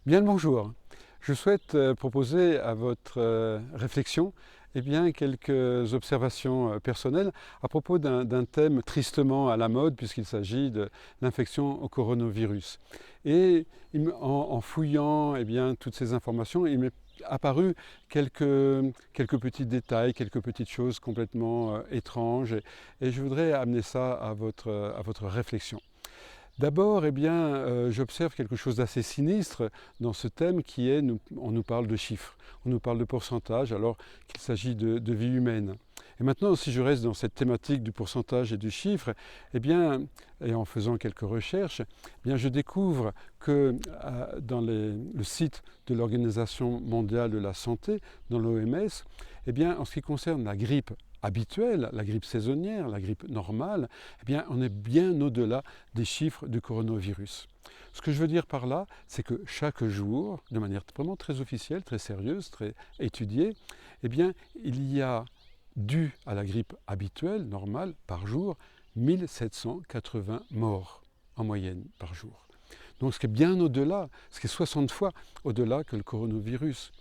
Bien le bonjour. Je souhaite proposer à votre réflexion quelques observations personnelles à propos d'un thème tristement à la mode puisqu'il s'agit de l'infection au coronavirus. Et en fouillant toutes ces informations, il m'est apparu quelques petits détails, quelques petites choses complètement étranges et je voudrais amener ça à votre réflexion. D'abord, j'observe quelque chose d'assez sinistre dans ce thème qui est, on nous parle de chiffres, on nous parle de pourcentage alors qu'il s'agit de vie humaine. Et maintenant, si je reste dans cette thématique du pourcentage et du chiffre, et en faisant quelques recherches, je découvre que dans le site de l'Organisation mondiale de la santé, dans l'OMS, en ce qui concerne la grippe habituelle, la grippe saisonnière, la grippe normale, on est bien au-delà des chiffres du coronavirus. Ce que je veux dire par là, c'est que chaque jour, de manière vraiment très officielle, très sérieuse, très étudiée, il y a, dû à la grippe habituelle, normale, par jour, 1780 morts en moyenne par jour. Donc ce qui est bien au-delà, ce qui est 60 fois au-delà que le coronavirus.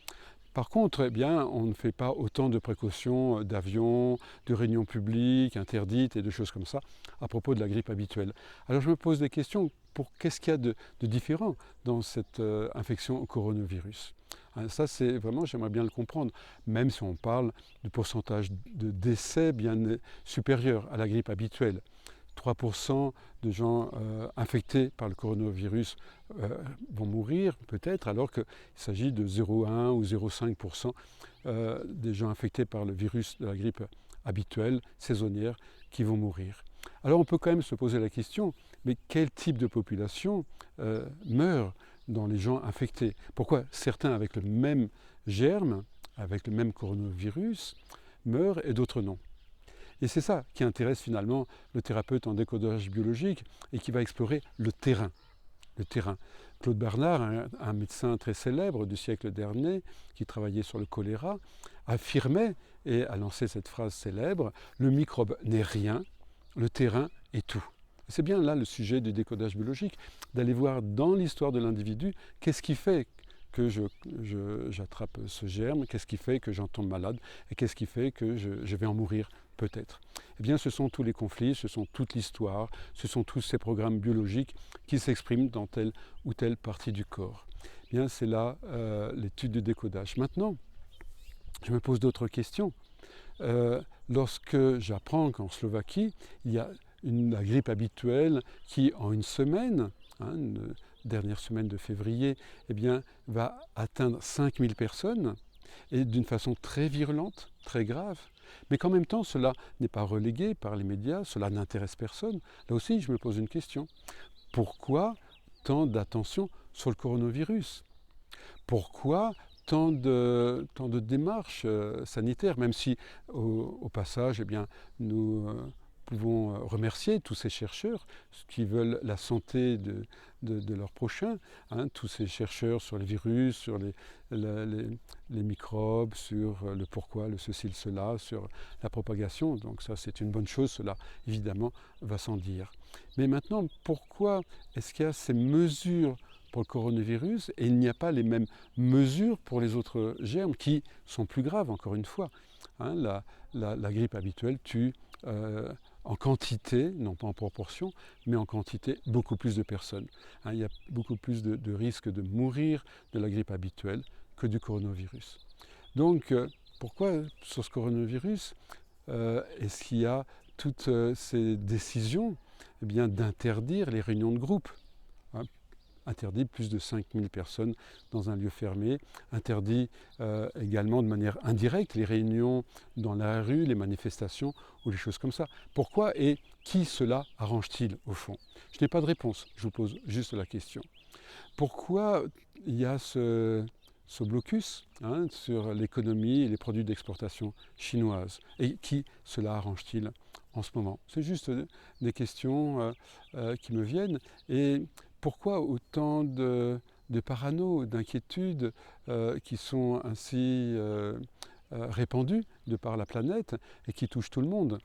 Par contre, on ne fait pas autant de précautions d'avions, de réunions publiques interdites et de choses comme ça à propos de la grippe habituelle. Alors je me pose des questions, qu'est-ce qu'il y a de différent dans cette infection au coronavirus? Ça, c'est vraiment, j'aimerais bien le comprendre, même si on parle du pourcentage de décès bien supérieur à la grippe habituelle. 3% de gens infectés par le coronavirus vont mourir peut-être, alors qu'il s'agit de 0,1 ou 0,5% des gens infectés par le virus de la grippe habituelle, saisonnière, qui vont mourir. Alors on peut quand même se poser la question, mais quel type de population meurt dans les gens infectés? Pourquoi certains avec le même germe, avec le même coronavirus, meurent et d'autres non? Et c'est ça qui intéresse finalement le thérapeute en décodage biologique et qui va explorer le terrain. Le terrain. Claude Bernard, un médecin très célèbre du siècle dernier, qui travaillait sur le choléra, affirmait et a lancé cette phrase célèbre: le microbe n'est rien, le terrain est tout. C'est bien là le sujet du décodage biologique, d'aller voir dans l'histoire de l'individu qu'est-ce qui fait que j'attrape ce germe, qu'est-ce qui fait que j'en tombe malade et qu'est-ce qui fait que je vais en mourir peut-être. Ce sont tous les conflits, ce sont toute l'histoire, ce sont tous ces programmes biologiques qui s'expriment dans telle ou telle partie du corps. C'est là l'étude du décodage. Maintenant, je me pose d'autres questions. Lorsque j'apprends qu'en Slovaquie, il y a la grippe habituelle qui, en une semaine, une dernière semaine de février, va atteindre 5000 personnes, et d'une façon très virulente, très grave, mais qu'en même temps, cela n'est pas relégué par les médias, cela n'intéresse personne. Là aussi, je me pose une question. Pourquoi tant d'attention sur le coronavirus? Pourquoi tant de démarches sanitaires, même si au passage, nous pouvons remercier tous ces chercheurs qui veulent la santé de leurs prochains, tous ces chercheurs sur les virus, sur les microbes, sur le pourquoi, le ceci, le cela, sur la propagation. Donc ça, c'est une bonne chose, cela évidemment va sans dire. Mais maintenant, pourquoi est-ce qu'il y a ces mesures pour le coronavirus et il n'y a pas les mêmes mesures pour les autres germes qui sont plus graves, encore une fois? La grippe habituelle tue en quantité, non pas en proportion, mais en quantité, beaucoup plus de personnes. Il y a beaucoup plus de risques de mourir de la grippe habituelle que du coronavirus. Donc, pourquoi sur ce coronavirus est-ce qu'il y a toutes ces décisions d'interdire les réunions de groupe? Interdit plus de 5000 personnes dans un lieu fermé, interdit également de manière indirecte les réunions dans la rue, les manifestations ou les choses comme ça. Pourquoi et qui cela arrange-t-il au fond? Je n'ai pas de réponse, je vous pose juste la question. Pourquoi il y a ce blocus sur l'économie et les produits d'exportation chinoise? Et qui cela arrange-t-il en ce moment? C'est juste des questions qui me viennent. Et pourquoi autant de parano, d'inquiétudes qui sont ainsi répandues de par la planète et qui touchent tout le monde?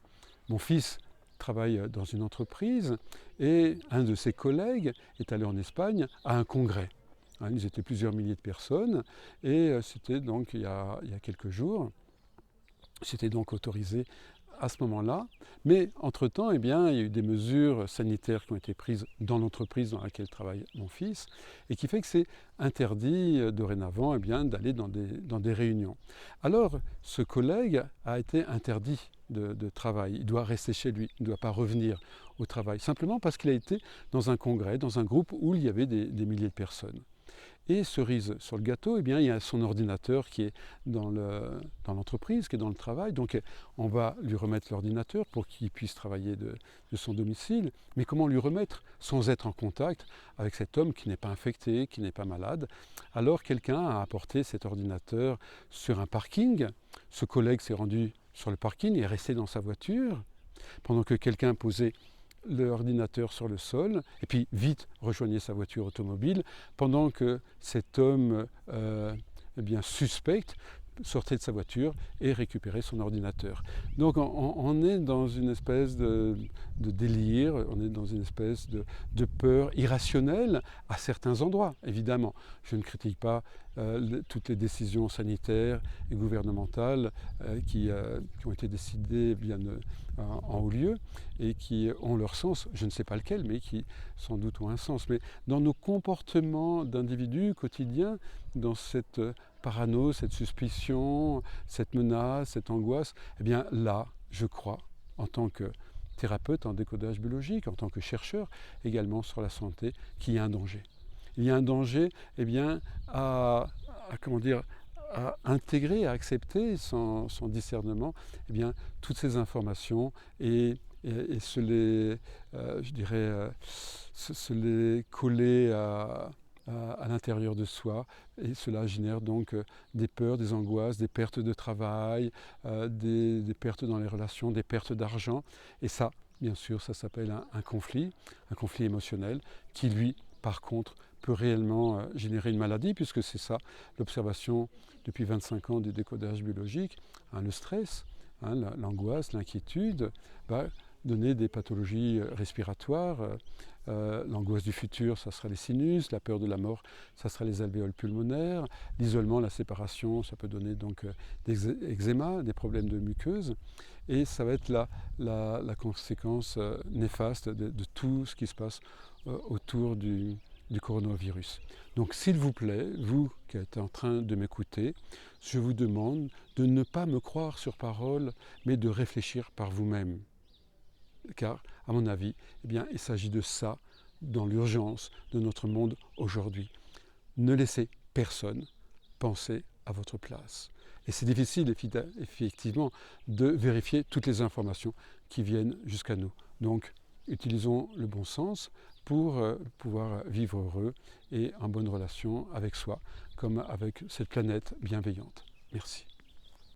Mon fils travaille dans une entreprise et un de ses collègues est allé en Espagne à un congrès. Ils étaient plusieurs milliers de personnes et c'était donc il y a quelques jours. C'était donc autorisé à ce moment-là. Mais entre-temps, eh bien, il y a eu des mesures sanitaires qui ont été prises dans l'entreprise dans laquelle travaille mon fils et qui fait que c'est interdit dorénavant eh bien, d'aller dans des réunions. Alors, ce collègue a été interdit de travail. Il doit rester chez lui, il ne doit pas revenir au travail, simplement parce qu'il a été dans un congrès, dans un groupe où il y avait des milliers de personnes. Et cerise sur le gâteau, eh bien, il y a son ordinateur qui est dans l'entreprise, qui est dans le travail. Donc on va lui remettre l'ordinateur pour qu'il puisse travailler de son domicile. Mais comment lui remettre sans être en contact avec cet homme qui n'est pas infecté, qui n'est pas malade? Alors quelqu'un a apporté cet ordinateur sur un parking. Ce collègue s'est rendu sur le parking et est resté dans sa voiture pendant que quelqu'un posait l'ordinateur sur le sol, et puis vite rejoignait sa voiture automobile, pendant que cet homme eh bien, suspect sortait de sa voiture et récupérait son ordinateur. Donc on est dans une espèce de délire, on est dans une espèce de peur irrationnelle à certains endroits, évidemment. Je ne critique pas toutes les décisions sanitaires et gouvernementales qui ont été décidées bien en haut lieu et qui ont leur sens, je ne sais pas lequel, mais qui sans doute ont un sens. Mais dans nos comportements d'individus quotidiens, dans cette parano, cette suspicion, cette menace, cette angoisse, eh bien là, je crois, en tant que thérapeute en décodage biologique, en tant que chercheur également sur la santé, qu'il y a un danger. Il y a un danger eh bien, à intégrer, à accepter sans discernement eh bien, toutes ces informations et se les coller à l'intérieur de soi, et cela génère donc des peurs, des angoisses, des pertes de travail, des pertes dans les relations, des pertes d'argent, et ça, bien sûr, ça s'appelle un conflit émotionnel, qui lui, par contre, peut réellement générer une maladie, puisque c'est ça l'observation depuis 25 ans du décodage biologique, le stress, l'angoisse, l'inquiétude, va donner des pathologies respiratoires. L'angoisse du futur, ça sera les sinus, la peur de la mort, ça sera les alvéoles pulmonaires, l'isolement, la séparation, ça peut donner donc des eczémas, des problèmes de muqueuse, et ça va être la conséquence néfaste de tout ce qui se passe autour du coronavirus. Donc s'il vous plaît, vous qui êtes en train de m'écouter, je vous demande de ne pas me croire sur parole, mais de réfléchir par vous-même. Car, à mon avis, eh bien, il s'agit de ça dans l'urgence de notre monde aujourd'hui. Ne laissez personne penser à votre place. Et c'est difficile, effectivement, de vérifier toutes les informations qui viennent jusqu'à nous. Donc, utilisons le bon sens pour pouvoir vivre heureux et en bonne relation avec soi, comme avec cette planète bienveillante. Merci.